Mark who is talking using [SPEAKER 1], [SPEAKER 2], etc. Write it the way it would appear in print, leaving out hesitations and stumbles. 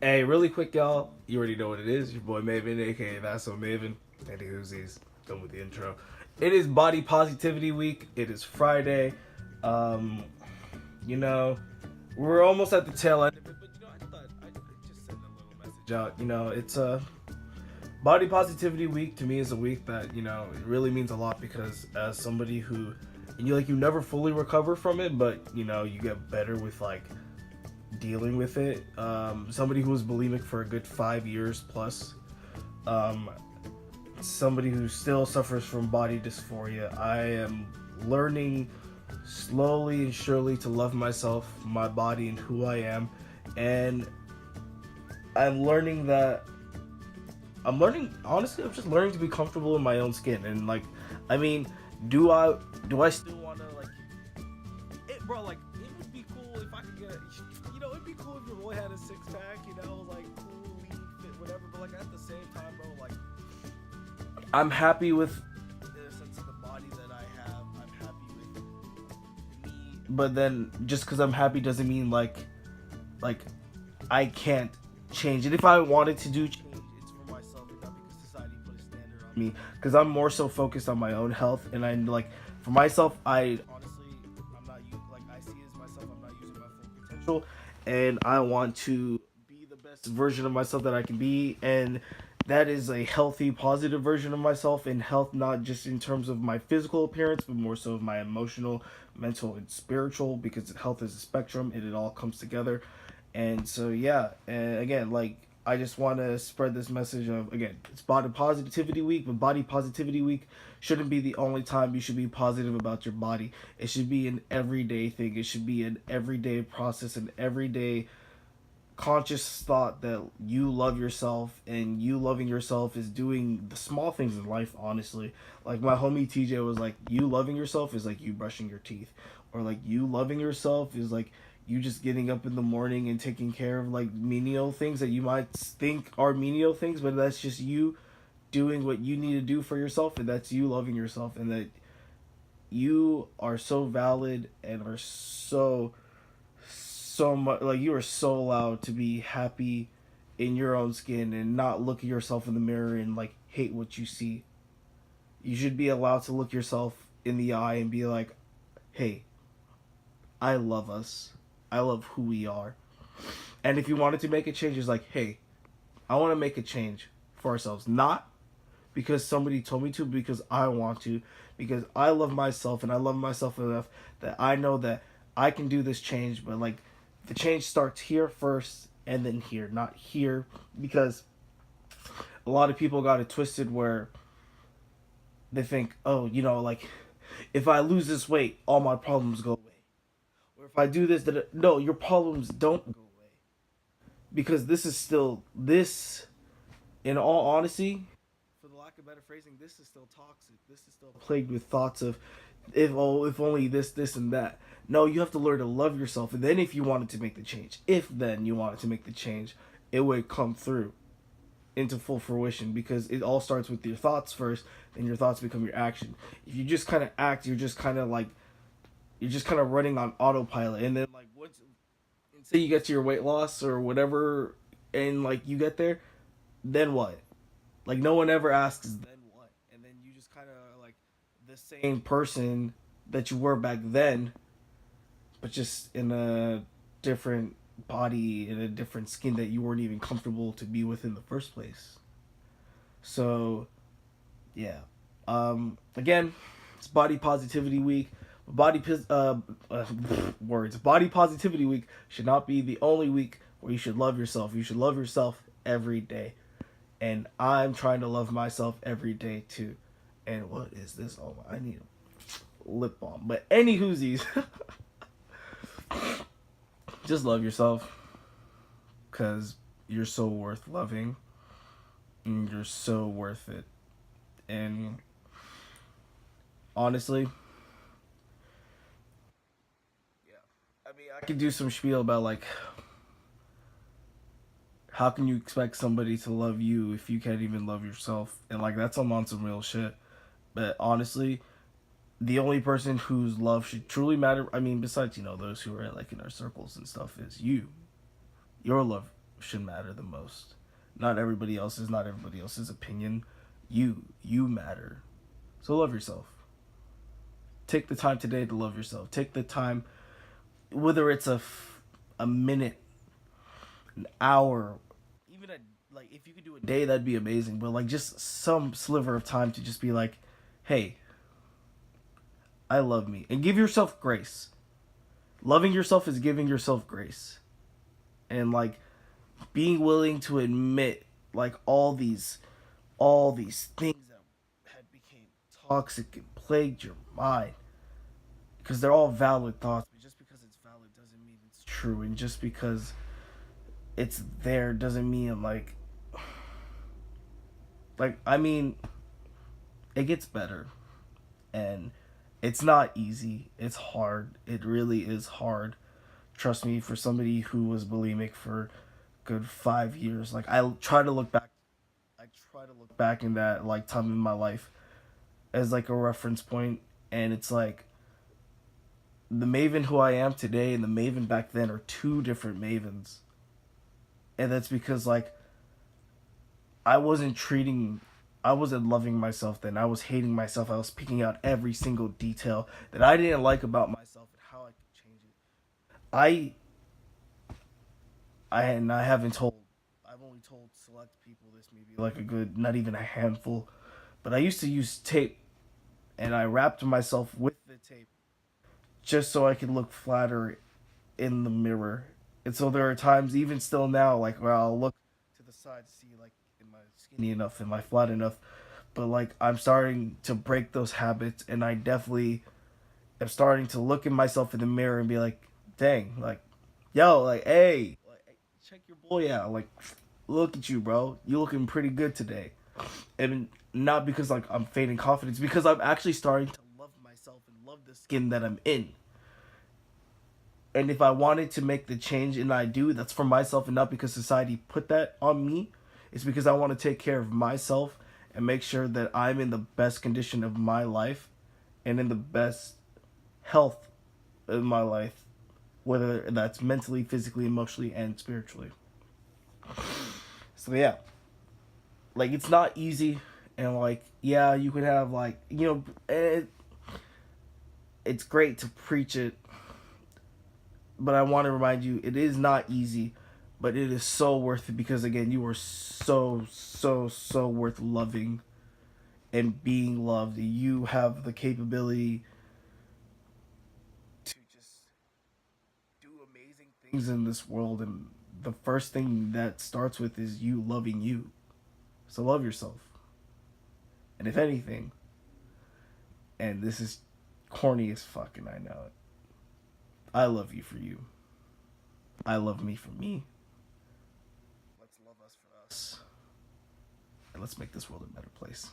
[SPEAKER 1] Hey, really quick, y'all. You already know what it is. Your boy Mavin, aka That's So Mavin. Andy Whoosies. Done with the intro. It is Body Positivity Week. It is Friday. Um, you know, we're almost at the tail end of it, but I thought I'd just send a little message out. It's Body Positivity Week to me is a week that it really means a lot because as somebody who, and you never fully recover from it, but you get better with dealing with it. Somebody who was bulimic for a good 5 years plus. Um, Somebody who still suffers from body dysphoria. I am learning slowly and surely to love myself, my body, and who I am. And I'm learning that honestly, I'm just learning to be comfortable in my own skin. And I mean, do I still want to it, bro? It would be cool if I could get, it'd be cool if your boy had a six pack, cool, lean, fit, whatever. But at the same time, bro, I'm happy with the sense of the body that I have. I'm happy with me, but then just because I'm happy doesn't mean like I can't change it. If I wanted to do change, it's for myself and not because society put a standard on me. Because I'm more so focused on my own health, and I for myself, I honestly I'm not I see it as myself. I'm not using my full potential, and I want to be the best version of myself that I can be, and that is a healthy, positive version of myself. And health, not just in terms of my physical appearance, but more so of my emotional, mental, and spiritual. Because health is a spectrum, and it all comes together. And so yeah, and again, I just want to spread this message of, again, it's Body Positivity Week, but Body Positivity Week shouldn't be the only time you should be positive about your body. It should be an everyday thing. It should be an everyday process, an everyday conscious thought that you love yourself, and you loving yourself is doing the small things in life. Honestly, like my homie TJ was like, you loving yourself is like you brushing your teeth, or you loving yourself is like you just getting up in the morning and taking care of menial things that you might think are menial things, but that's just you doing what you need to do for yourself, and that's you loving yourself, and that you are so valid and are so much, you are so allowed to be happy in your own skin and not look at yourself in the mirror and hate what you see. You should be allowed to look yourself in the eye and be like, hey, I love us, I love who we are. And if you wanted to make a change, it's like, hey, I want to make a change for ourselves, not because somebody told me to, because I want to, because I love myself, and I love myself enough that I know that I can do this change. But the change starts here first, and then here, not here. Because a lot of people got it twisted where they think, oh, if I lose this weight, all my problems go away. Or if I do this, that, no, your problems don't go away. Because this is still, this, in all honesty, for the lack of better phrasing, this is still toxic. This is still plagued with thoughts of, if only this, and that. No, you have to learn to love yourself, and then if you wanted to make the change, if then you wanted to make the change, it would come through into full fruition, because it all starts with your thoughts first, and your thoughts become your action. If you just kind of act, you're just kind of running on autopilot, and then once, and say you get to your weight loss or whatever, and you get there, then what? No one ever asks then what, and then you just kind of the same person that you were back then, but just in a different body, in a different skin that you weren't even comfortable to be with in the first place. So yeah, again, it's Body Positivity Week. Words. Body Positivity Week should not be the only week where you should love yourself. You should love yourself every day, and I'm trying to love myself every day too. And what is this? Oh, I need a lip balm. But any whoosies, just love yourself, because you're so worth loving, and you're so worth it. And honestly, yeah, I mean, I could do some spiel about how can you expect somebody to love you if you can't even love yourself, and that's on some real shit. But honestly, the only person whose love should truly matter, I mean, besides those who are in our circles and stuff, is you. Your love. should matter the most. Not everybody else's opinion. You matter. So love yourself. Take the time today to love yourself. Take the time, whether it's a minute, an hour, even a, like if you could do a day, that'd be amazing. But like just some sliver of time to just be like, hey, I love me, and give yourself grace. Loving yourself is giving yourself grace, and like being willing to admit like all these things that had became toxic and plagued your mind, because they're all valid thoughts. But just because it's valid doesn't mean it's true, and just because it's there doesn't mean I mean, it gets better, and it's not easy. It's hard. It really is hard. Trust me, for somebody who was bulimic for good 5 years, like I try to look back in that like time in my life as like a reference point, and it's like the Maven who I am today and the Maven back then are two different Mavens, and that's because like I wasn't treating I wasn't loving myself then. I was hating myself. I was picking out every single detail that I didn't like about myself and how I could change it. I I haven't told I've only told select people this, maybe like a good not even a handful. But I used to use tape, and I wrapped myself with the tape just so I could look flatter in the mirror. And so there are times, even still now, like where I'll look to the side to see like, am I skinny enough, am I flat enough? But like I'm starting to break those habits, and I definitely am starting to look at myself in the mirror and be like, dang, like, yo, like, hey, check your boy out, like, look at you, bro, you looking pretty good today. And not because like I'm feigning confidence, because I'm actually starting to love myself and love the skin that I'm in. And if I wanted to make the change, and I do, that's for myself and not because society put that on me. It's because I want to take care of myself and make sure that I'm in the best condition of my life and in the best health in my life, whether that's mentally, physically, emotionally, and spiritually. So yeah, like it's not easy, and like yeah, you could have like it's great to preach it, but I want to remind you it is not easy, but it is so worth it, because again, you are so worth loving and being loved. You have the capability to just do amazing things in this world, and the first thing that starts with is you loving you. So love yourself. And if anything, and this is corny as fuck, and I know it, I love you for you. I love me for me. Let's love us for us. And let's make this world a better place.